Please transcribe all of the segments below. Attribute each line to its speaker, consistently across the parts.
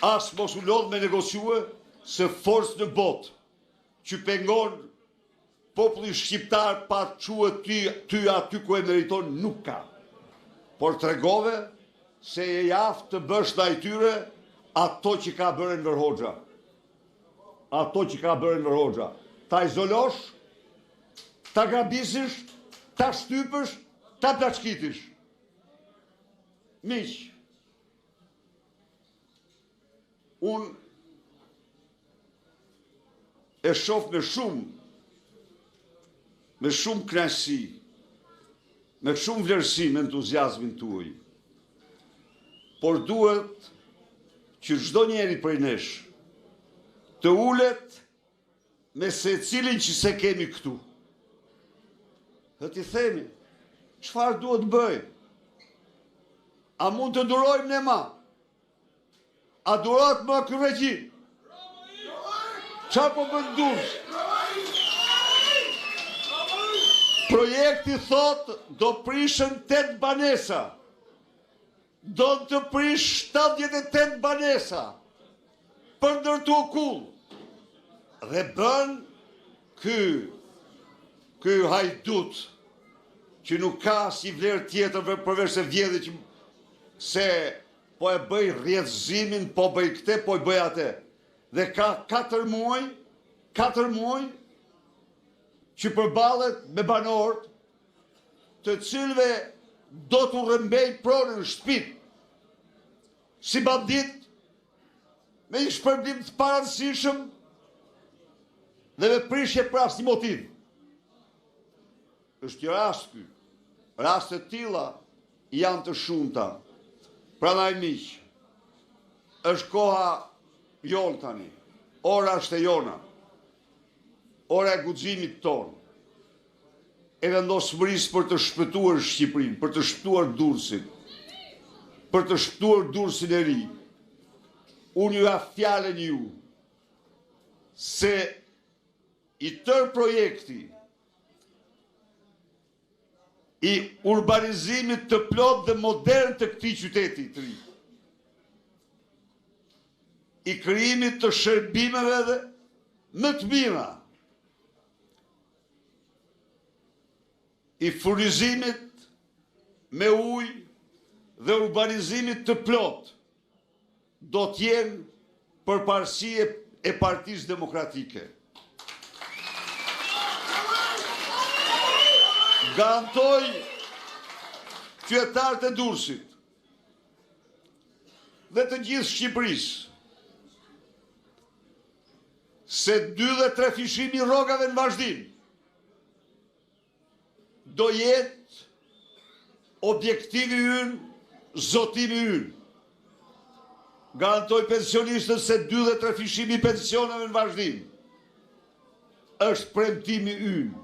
Speaker 1: as mos u lodh me negociue se forcë në botë që pengon populli shqiptar pa quhet ty aty ku e meriton nuk ka. Por tregove se e jaftë të bësh ndaj tyre ato që ka bërë Enver Hoxha. Ato që ka bërë Enver Hoxha. Ta izolosh, ta grabisish, ta shtypësh, ta plaçkitish. Miq, unë e shoh me shumë kënaqësi, me shumë vlerësi me entuziazmin tuaj. Por duhet që çdo njeri prej nesh të ulet me secilin që se kemi këtu. Dhe t'i themi, çfarë duhet bëj? A mund të durojmë ne ma? A durohet më ky regjim? Çfarë po bën Durrës? Projekti thot do prishën 8 banesa. Do të prish 78 banesa për ndërtu okull. Dhe bën ky hajdut që nuk ka si vlerë tjetër përveç se vjedhje që se po e bëj rrjedhëzimin, po bëj këtë, po e bëj atë. Dhe ka 4 muaj që përballet me banorët të cilëve do t'u rrëmbej pronën në shtëpi si bandit me një shpërblim të paranësishëm dhe me prishje për asnjë motiv. Është rast ky. Raste të tilla janë të shumta. Prandaj miq, është koha jon tani. Ora është e jona. Ora e guximit ton. E vendosmërisë për të shpëtuar Shqipërinë, për të shpëtuar Durrësin, për të shpëtuar Durrësin e ri. Unë ju jap fjalën ju se i tërë projekti i urbanizimit të plot dhe modern të këtij qyteti të ri, i krijimit të shërbimeve dhe më të mira, i furnizimit me ujë dhe urbanizimit të plot, do t'jenë përparësi e Partisë Demokratike. Garantoj qytetarët e Durrësit dhe të gjithë Shqipërisë se 2 dhe 3 fishimi rrogave në vazhdim do jetë objektivi ynë, zotimi ynë. Garantoj pensionistët se 2 dhe 3 fishimi pensioneve në vazhdim është premtimi ynë.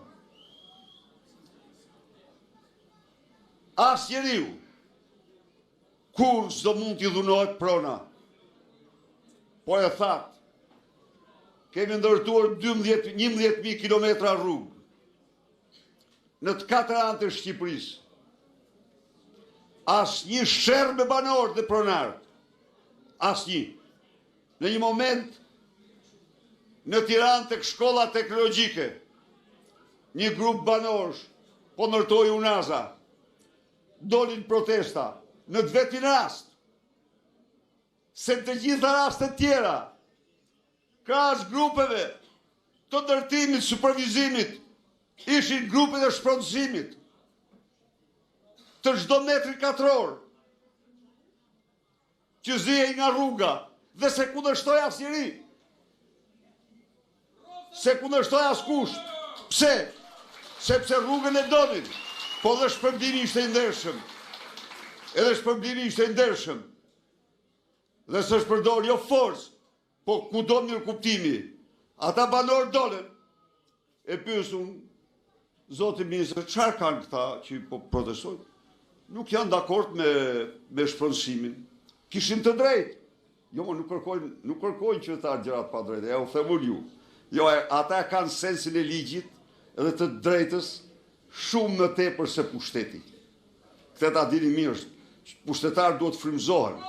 Speaker 1: As njeriu kur s'do mund t'i dhunohet prona. Po e thatë, kemi ndërtuar 11.000 kilometra rrugë në të 4 anë të Shqipërisë. Asnjë sherr me banorë dhe pronarë. Asnjë. Në një moment në Tiranë tek shkolla teknologjike, një grup banorësh po ndërtoi unaza. Dolin protesta në të vetin rast. Se në të gjitha rastet tjera, krahas grupeve të ndërtimit, supervizimit, ishin grupet e shpronësimit të çdo metri katror që zihej nga rruga dhe se kundërshtoi asnjëri. Se kundërshtoi askush. Pse? Sepse rrugën e donin. Po dhe shpërblimi ishte i ndershëm. Edhe shpërblimi ishte i ndershëm. Dhe se shpërdor jo forcë, po ku do mirë kuptimi. Ata banorë dolën. E pyesun, zoti ministër, çfarë kanë këta që po protestojnë? Nuk janë dakord me shpronësimin. Kishin të drejtë. Jo, nuk kërkojnë qytetarë gjërat pa drejtë. Ja u them ju. Jo, ata kanë sensin e ligjit edhe të drejtës shumë më tepër se pushteti. Këtë ta dini mirë, pushtetarë duhet frymëzohen.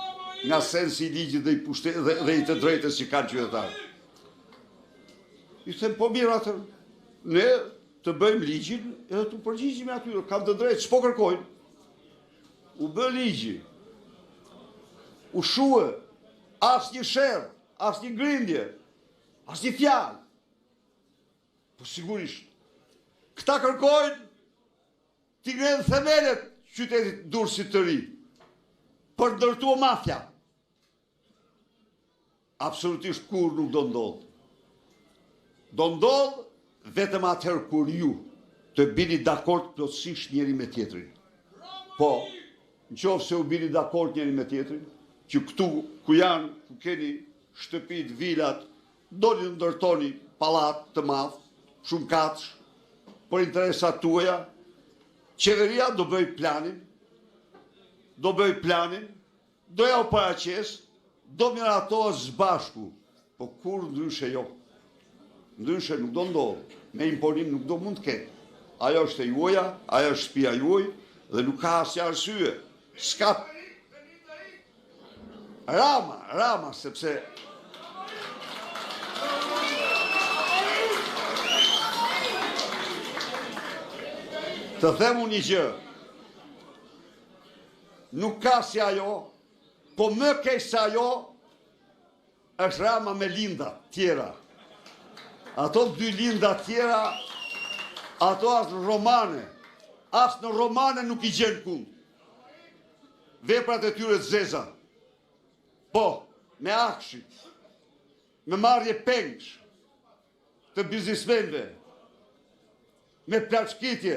Speaker 1: nga sensi i ligjit dhe i të drejtës që kanë qytetarë. I them, po mirë atër, ne të bëjmë ligjin edhe të përgjigjim e atyre, kam të drejtë, s'po kërkojnë. U bë ligji, u shue, as një shërë, as një grindje, as një fjalë. Po sigurisht, këta kërkojnë t'i ngrenë themelet qytetit Durrësit të ri, për ndërtua mafja. Absolutisht kur nuk do ndodhë. Do ndodhë vetëm atëherë kur ju të bini dakord plotësisht njëri me tjetrin. Po, në qoftë se u bini dakord njëri me tjetrin, që këtu ku janë, ku keni shtëpit, vilat, doni të ndërtoni pallat të madh, shumë katësh, për interesat tuaja, qeveria do bëj planin, do ja u paraqes, do miratohet së bashku, po kur ndryshe jo. Ndryshe nuk do ndodhë, me imponim nuk do mund të ketë. Ajo është e juaja, ajo është shtëpia juaj, dhe nuk ka asnjë arsye. S'ka Rama, sepse të themu një gjë, nuk ka si ajo, po më keq se ajo është Rama me linda tjera. Ato dy linda tjera, ato as në romane nuk i gjenë kund. Veprat e tyre të zeza. Po, me akshit, me marrje pengsh të biznismenve, me plaçkitje,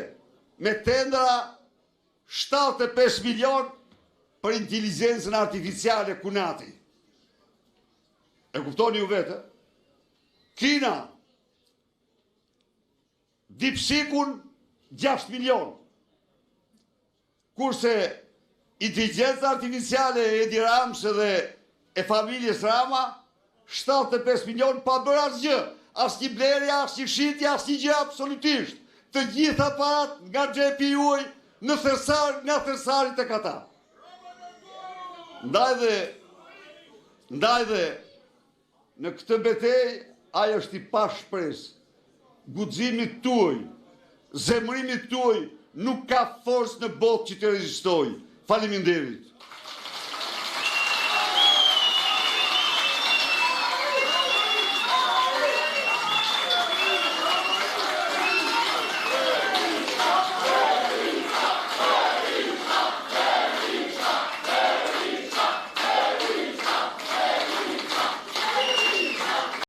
Speaker 1: me tendra 75 milion për inteligencën artificiale kunati. E kuptoni ju vete? Kina, dipsikun 6 milion. Kurse inteligencë artificiale e Edi Ramsë dhe e familjes Rama, 75 milion pa bërë asgjë. As një blerje, as një shitje, as një gjë absolutisht. Të gjitha parat nga xhepi juaj në thersar, nga thersarit e kata. Ndaj dhe në këtë betejë ajo është i pashpresë. Guximit tuaj, zemërimit tuaj nuk ka forcë në botë që të rezistojë. Faleminderit.